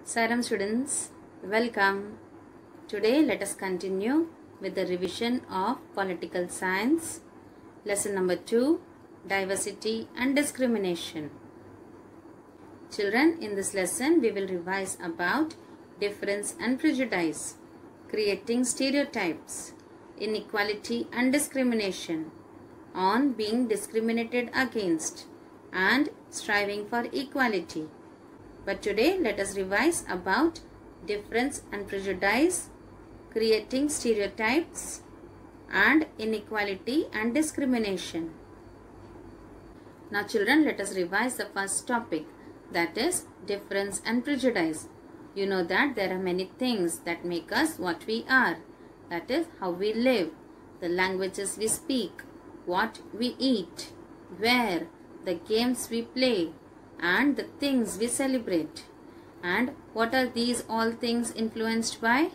Saram students, welcome. Today let us continue with the revision of political science. Lesson number 2, diversity and discrimination. Children, in this lesson we will revise about difference and prejudice, creating stereotypes, inequality and discrimination, on being discriminated against, and striving for equality. But today let us revise about difference and prejudice, creating stereotypes, and inequality and discrimination. Now children, let us revise the first topic, that is difference and prejudice. You know that there are many things that make us what we are. That is how we live, the languages we speak, what we eat, where, the games we play, and the things we celebrate. And what are these all things influenced by?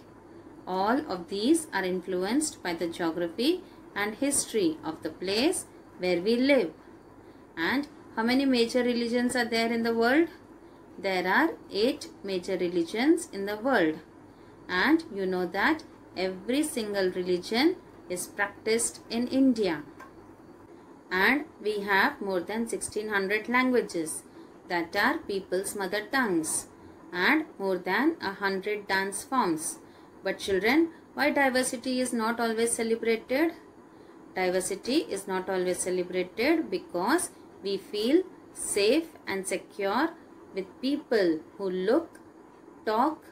All of these are influenced by the geography and history of the place where we live. And how many major religions are there in the world? There are 8 major religions in the world. And you know that every single religion is practiced in India. And we have more than 1600 languages that are people's mother tongues, and more than 100 dance forms. But children, why diversity is not always celebrated? Diversity is not always celebrated because we feel safe and secure with people who look, talk,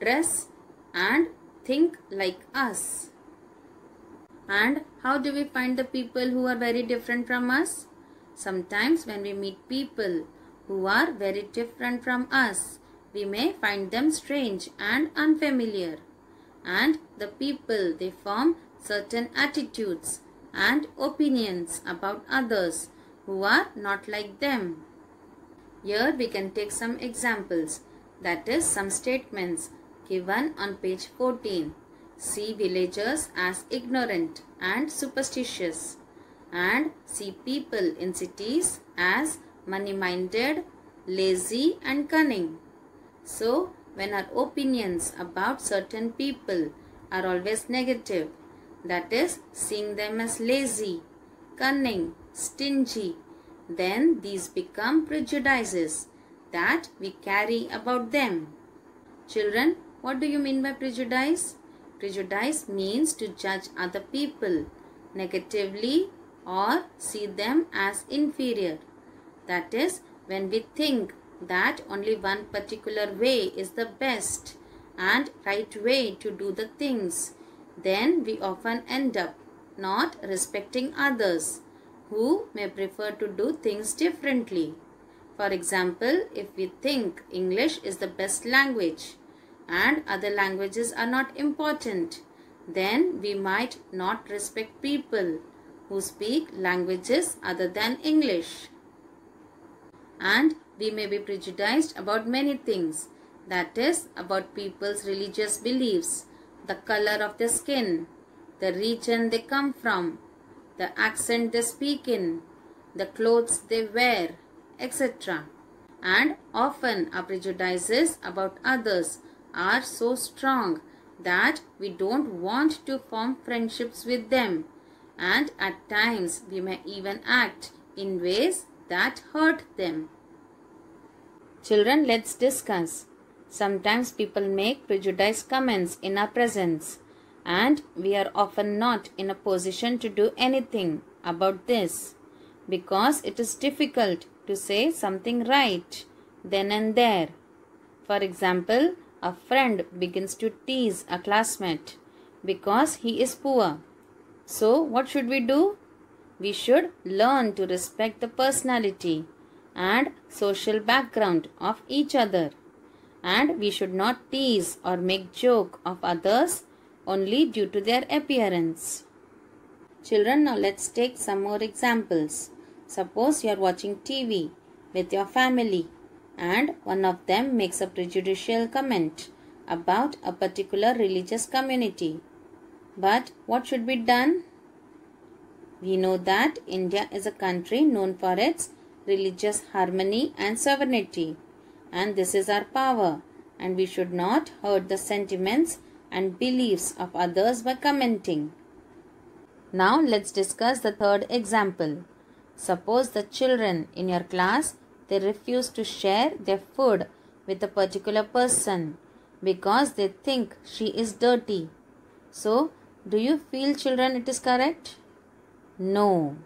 dress and think like us. And how do we find the people who are very different from us? Sometimes when we meet people who are very different from us, we may find them strange and unfamiliar. And the people, they form certain attitudes and opinions about others who are not like them. Here we can take some examples, that is some statements given on page 14. See villagers as ignorant and superstitious, and see people in cities as money-minded, lazy and cunning. So, when our opinions about certain people are always negative, that is, seeing them as lazy, cunning, stingy, then these become prejudices that we carry about them. Children, what do you mean by prejudice? Prejudice means to judge other people negatively or see them as inferior. That is, when we think that only one particular way is the best and right way to do the things, then we often end up not respecting others who may prefer to do things differently. For example, if we think English is the best language and other languages are not important, then we might not respect people who speak languages other than English. And we may be prejudiced about many things, that is, about people's religious beliefs, the color of their skin, the region they come from, the accent they speak in, the clothes they wear, etc. And often our prejudices about others are so strong that we don't want to form friendships with them, and at times we may even act in ways that hurt them. Children, let's discuss. Sometimes people make prejudiced comments in our presence, and we are often not in a position to do anything about this because it is difficult to say something right then and there. For example, a friend begins to tease a classmate because he is poor. So what should we do? We should learn to respect the personality and social background of each other, and we should not tease or make joke of others only due to their appearance. Children, now let's take some more examples. Suppose you are watching TV with your family and one of them makes a prejudicial comment about a particular religious community. But what should be done? We know that India is a country known for its religious harmony and sovereignty, and this is our power, and we should not hurt the sentiments and beliefs of others by commenting. Now let's discuss the third example. Suppose the children in your class, they refuse to share their food with a particular person because they think she is dirty. So, do you feel, children, it is correct? No.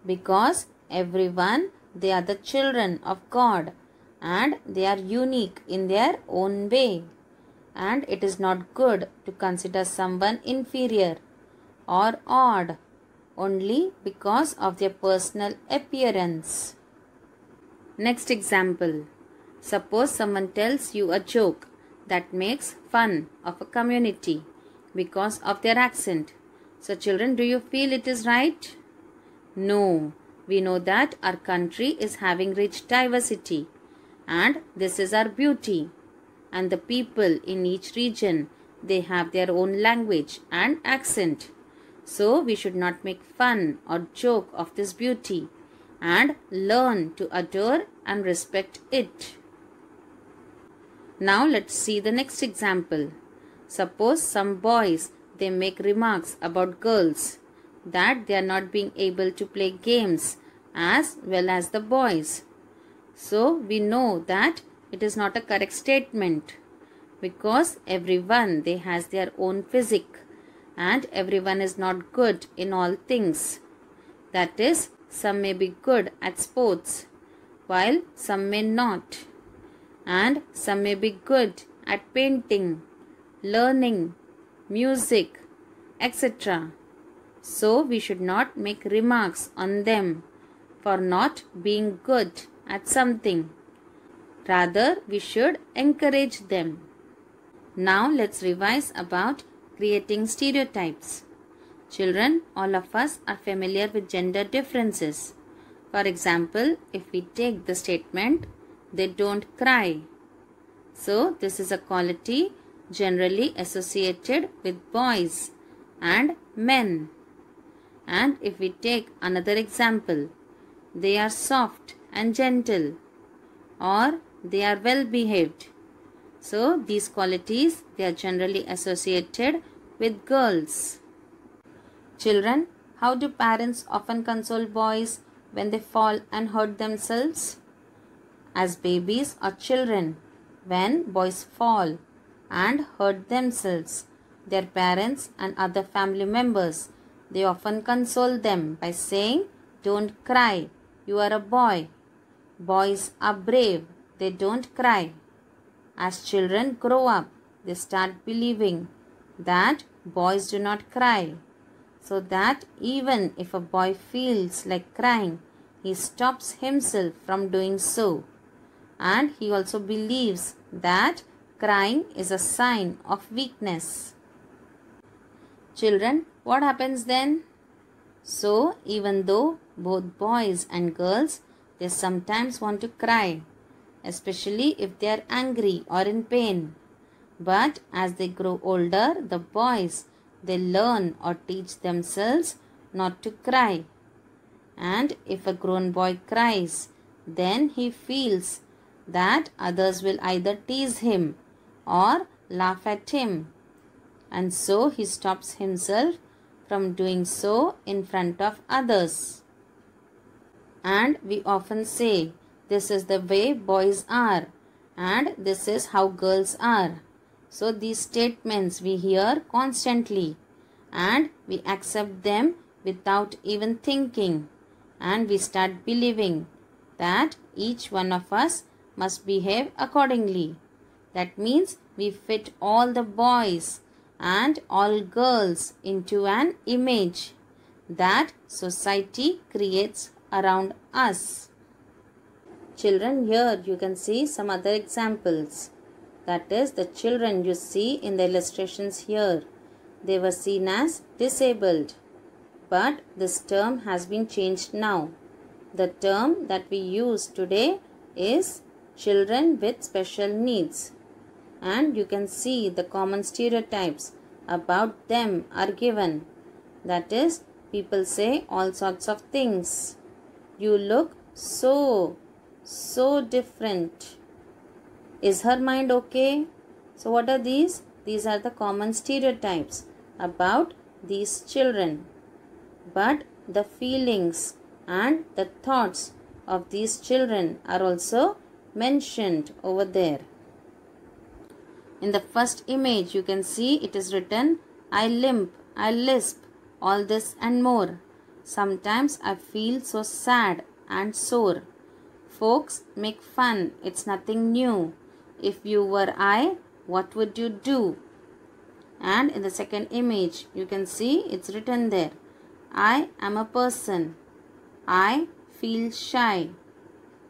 Because everyone, they are the children of God and they are unique in their own way. And it is not good to consider someone inferior or odd only because of their personal appearance. Next example. Suppose someone tells you a joke that makes fun of a community because of their accent. So children, do you feel it is right? No. We know that our country is having rich diversity and this is our beauty. And the people in each region, they have their own language and accent. So we should not make fun or joke of this beauty and learn to adore and respect it. Now let's see the next example. Suppose some boys, they make remarks about girls that they are not being able to play games as well as the boys. So we know that it is not a correct statement because everyone, they has their own physique and everyone is not good in all things. That is, some may be good at sports while some may not. And some may be good at painting, learning, music, etc. So we should not make remarks on them for not being good at something. Rather, we should encourage them. Now let's revise about creating stereotypes. Children, all of us are familiar with gender differences. For example, if we take the statement, they don't cry. So this is a quality generally associated with boys and men. And if we take another example, they are soft and gentle or they are well behaved. So these qualities, they are generally associated with girls. Children, how do parents often console boys when they fall and hurt themselves? As babies or children, when boys fall and hurt themselves, their parents and other family members, they often console them by saying, "Don't cry, you are a boy. Boys are brave, they don't cry." As children grow up, they start believing that boys do not cry, so that even if a boy feels like crying, he stops himself from doing so. And he also believes that crying is a sign of weakness. Children, what happens then? So, even though both boys and girls, they sometimes want to cry, especially if they are angry or in pain. But as they grow older, the boys, they learn or teach themselves not to cry. And if a grown boy cries, then he feels that others will either tease him or laugh at him. And so he stops himself from doing so in front of others. And we often say, this is the way boys are and this is how girls are. So these statements we hear constantly and we accept them without even thinking, and we start believing that each one of us must behave accordingly. That means we fit all the boys and all girls into an image that society creates around us. Children, here you can see some other examples. That is, the children you see in the illustrations here, they were seen as disabled. But this term has been changed now. The term that we use today is children with special needs. And you can see the common stereotypes about them are given. That is, people say all sorts of things. You look so different. Is her mind okay? So what are these? These are the common stereotypes about these children. But the feelings and the thoughts of these children are also mentioned over there. In the first image, you can see it is written, I limp, I lisp, all this and more. Sometimes I feel so sad and sore. Folks make fun, it's nothing new. If you were I, what would you do? And in the second image, you can see it's written there, I am a person. I feel shy.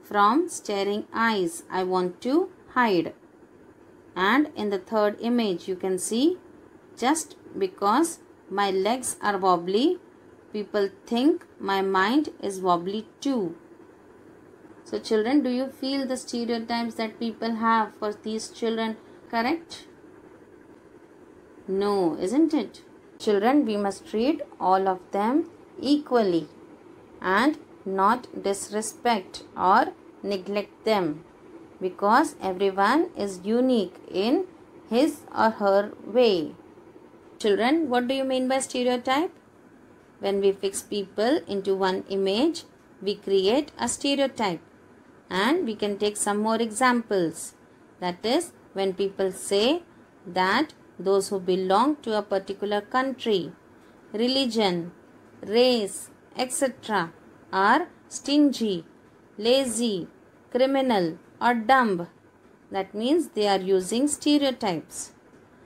From staring eyes, I want to hide. And in the third image, you can see, just because my legs are wobbly, people think my mind is wobbly too. So children, do you feel the stereotypes that people have for these children correct? No, isn't it? Children, we must treat all of them equally and not disrespect or neglect them, because everyone is unique in his or her way. Children, what do you mean by stereotype? When we fix people into one image, we create a stereotype. And we can take some more examples. That is, when people say that those who belong to a particular country, religion, race, etc. are stingy, lazy, criminal or dumb. That means they are using stereotypes.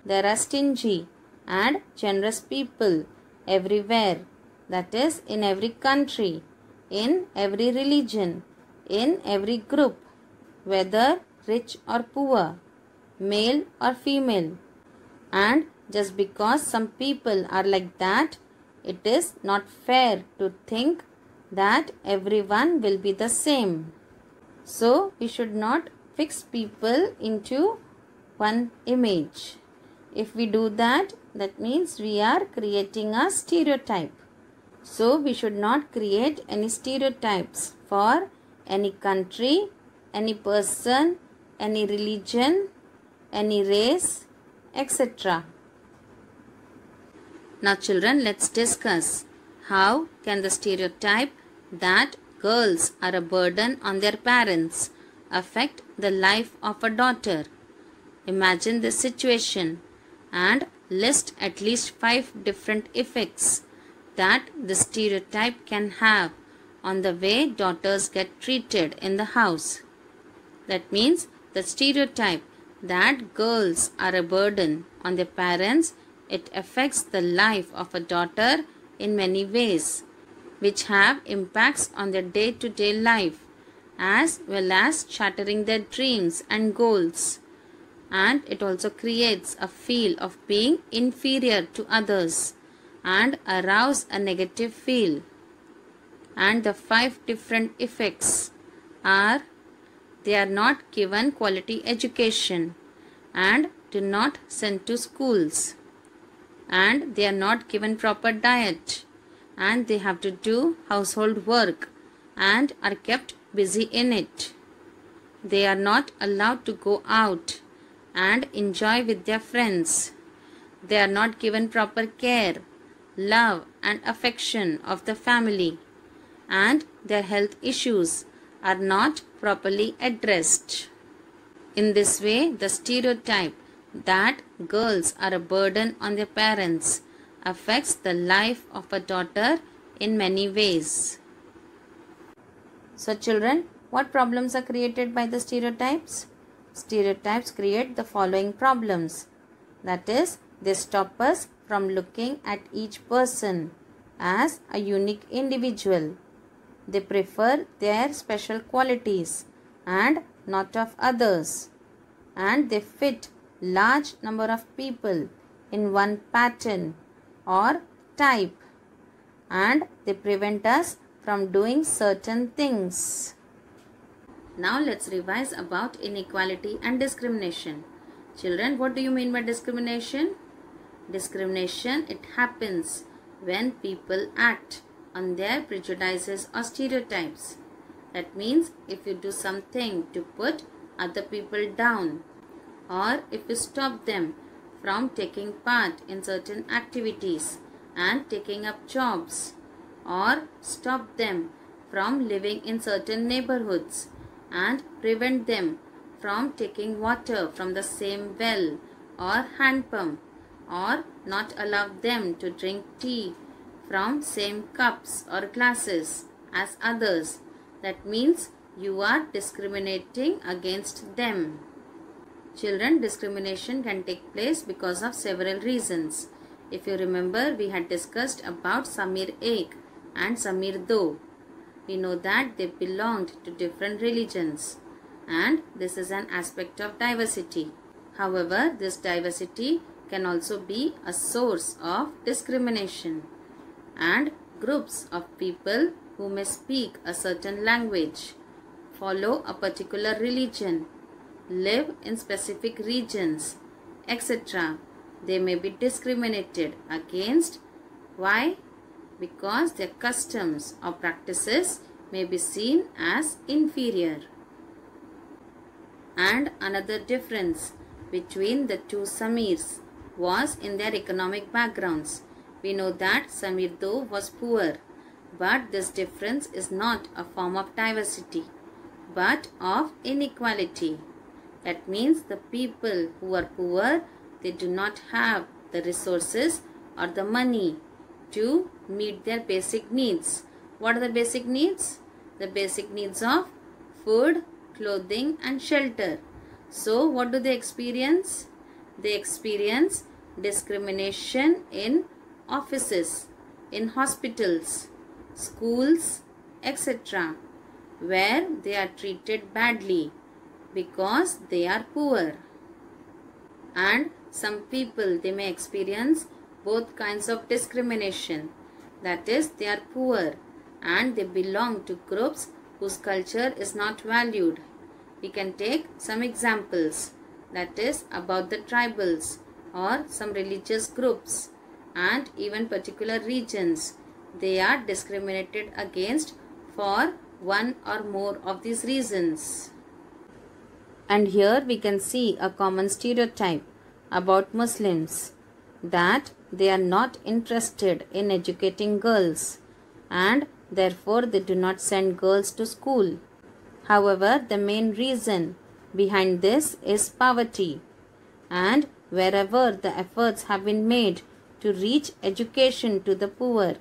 There are stingy and generous people everywhere. That is, in every country, in every religion, in every group, whether rich or poor, male or female. And just because some people are like that, it is not fair to think that everyone will be the same. So we should not fix people into one image. If we do that, that means we are creating a stereotype. So we should not create any stereotypes for any country, any person, any religion, any race, etc. Now children, let's discuss how can the stereotype that girls are a burden on their parents affect the life of a daughter. Imagine this situation and list at least 5 different effects that the stereotype can have on the way daughters get treated in the house. That means the stereotype that girls are a burden on their parents, it affects the life of a daughter in many ways, which have impacts on their day-to-day life, as well as shattering their dreams and goals. And it also creates a feel of being inferior to others and arouse a negative feel. And the 5 different effects are: they are not given quality education and do not send to schools, and they are not given proper diet, and they have to do household work and are kept busy in it. They are not allowed to go out and enjoy with their friends. They are not given proper care, love and affection of the family, and their health issues are not properly addressed. In this way, the stereotype that girls are a burden on their parents affects the life of a daughter in many ways. So children, what problems are created by the stereotypes? Stereotypes create the following problems. That is, they stop us from looking at each person as a unique individual. They prefer their special qualities and not of others. And they fit large number of people in one pattern or type. And they prevent us from doing certain things. Now let's revise about inequality and discrimination. Children, what do you mean by discrimination? Discrimination, it happens when people act on their prejudices or stereotypes. That means if you do something to put other people down, or if you stop them from taking part in certain activities and taking up jobs, or stop them from living in certain neighborhoods and prevent them from taking water from the same well or hand pump, or not allow them to drink tea from same cups or glasses as others, that means you are discriminating against them. Children, discrimination can take place because of several reasons. If you remember, we had discussed about Samir Ek and Samir Do. We know that they belonged to different religions, and this is an aspect of diversity. However, this diversity can also be a source of discrimination, and groups of people who may speak a certain language, follow a particular religion, live in specific regions, etc. They may be discriminated against. Why? Because their customs or practices may be seen as inferior. And another difference between the two Samirs was in their economic backgrounds. We know that Samir Do was poor, but this difference is not a form of diversity, but of inequality. That means the people who are poor, they do not have the resources or the money to meet their basic needs. What are the basic needs? The basic needs of food, clothing and shelter. So what do they experience? They experience discrimination in offices, in hospitals, schools, etc., where they are treated badly because they are poor. And some people, they may experience both kinds of discrimination. That is, they are poor and they belong to groups whose culture is not valued. We can take some examples, that is about the tribals or some religious groups and even particular regions. They are discriminated against for one or more of these reasons. And here we can see a common stereotype about Muslims, that they are not interested in educating girls and therefore they do not send girls to school. However, the main reason behind this is poverty, and wherever the efforts have been made to reach education to the poor,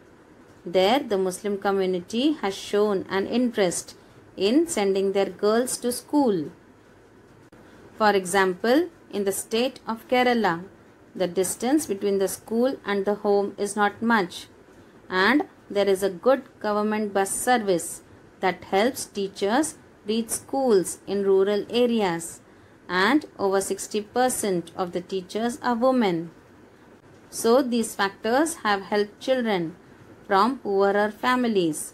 there the Muslim community has shown an interest in sending their girls to school. For example, in the state of Kerala, the distance between the school and the home is not much, and there is a good government bus service that helps teachers reach schools in rural areas, and over 60% of the teachers are women. So these factors have helped children from poorer families,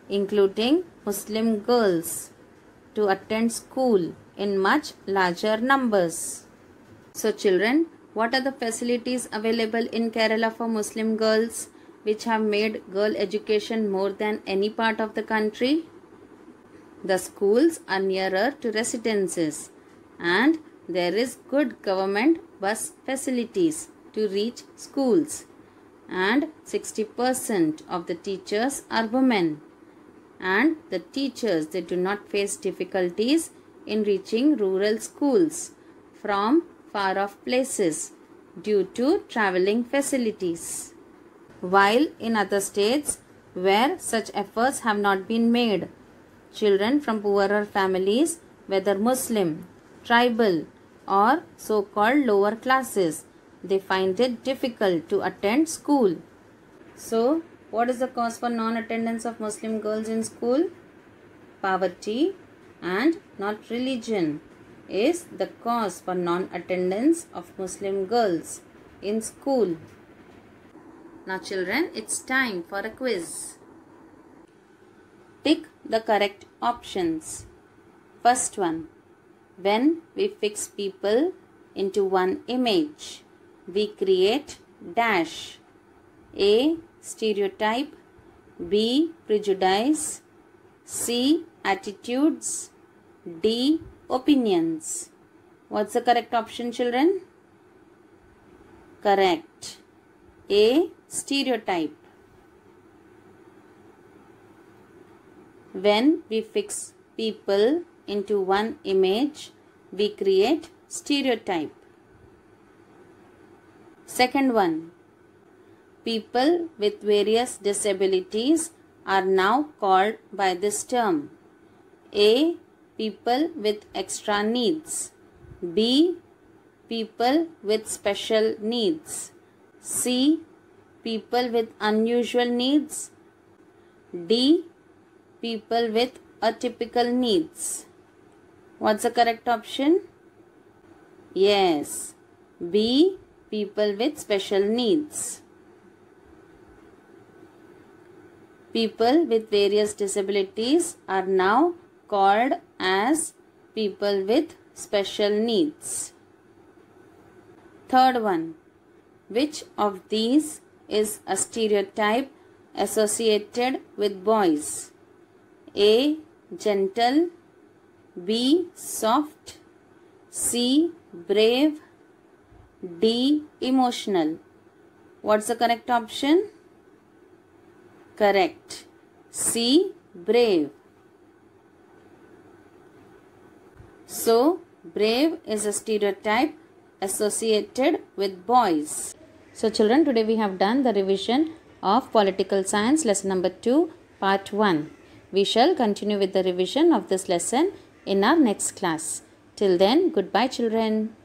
including Muslim girls, to attend school in much larger numbers. So children, what are the facilities available in Kerala for Muslim girls which have made girl education more than any part of the country? The schools are nearer to residences and there is good government bus facilities to reach schools, and 60% of the teachers are women, and the teachers, they do not face difficulties in reaching rural schools from far off places due to travelling facilities. While in other states where such efforts have not been made, children from poorer families, whether Muslim, tribal or so-called lower classes, they find it difficult to attend school. So, what is the cause for non-attendance of Muslim girls in school? Poverty and not religion is the cause for non-attendance of Muslim girls in school. Now children, it's time for a quiz. Tick the correct options. First one, when we fix people into one image, we create dash. A. Stereotype, B. Prejudice, C. Attitudes, D. opinions. What's the correct option, children? Correct. A. Stereotype. When we fix people into one image, we create stereotype. Second one. People with various disabilities are now called by this term. A. People with extra needs. B. People with special needs. C. People with unusual needs. D. People with atypical needs. What's the correct option? Yes. B. People with special needs. People with various disabilities are now called as people with special needs. Third one. Which of these is a stereotype associated with boys? A. Gentle. B. Soft. C. Brave. D. Emotional. What's the correct option? Correct. C. Brave. So, brave is a stereotype associated with boys. So, children, today we have done the revision of Political Science lesson number 2, part 1. We shall continue with the revision of this lesson in our next class. Till then, goodbye, children.